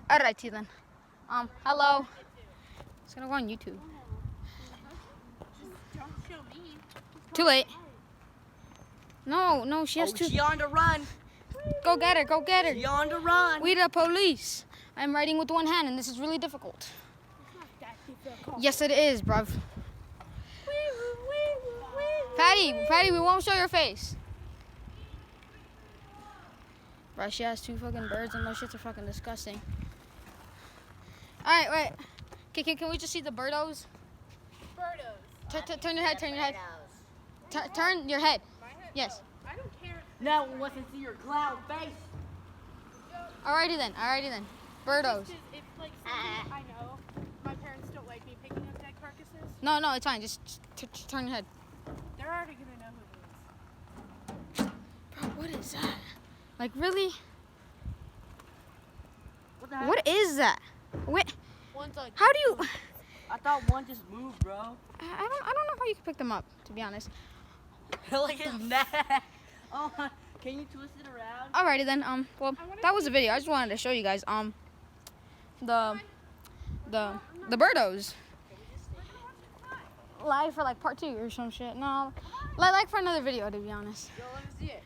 Alrighty then. Hello. It's gonna go on YouTube. Don't show me. Too late. No, she has to. She on the run. Go get her, go get She her. on the run. We the police. I'm writing with one hand and this is really difficult. It's not that difficult. Yes, it is, bruv. Patty, we won't show your face. Bro, she has 2 fucking birds and those shits are fucking disgusting. Alright, wait. Can we just see the birdos? Birdos. Turn your head, turn your head. Turn your head. My head? Yes. Oh, I don't care. Now wants to see your clown face. Alrighty then, birdos. If like something I know, my parents don't like me picking up dead carcasses. No, it's fine. Just turn your head. They're already gonna know who it is. Bro, what is that? Like, really? What the heck? What is that? What? One's like. How do you? I thought one just moved, bro. I don't know how you can pick them up, to be honest. Look at his neck. Oh, can you twist it around? Alrighty then. Well, that was a video. I just wanted to show you guys. The birdos. Live for like part 2 or some shit. No, like for another video, to be honest. Yo, let me see it.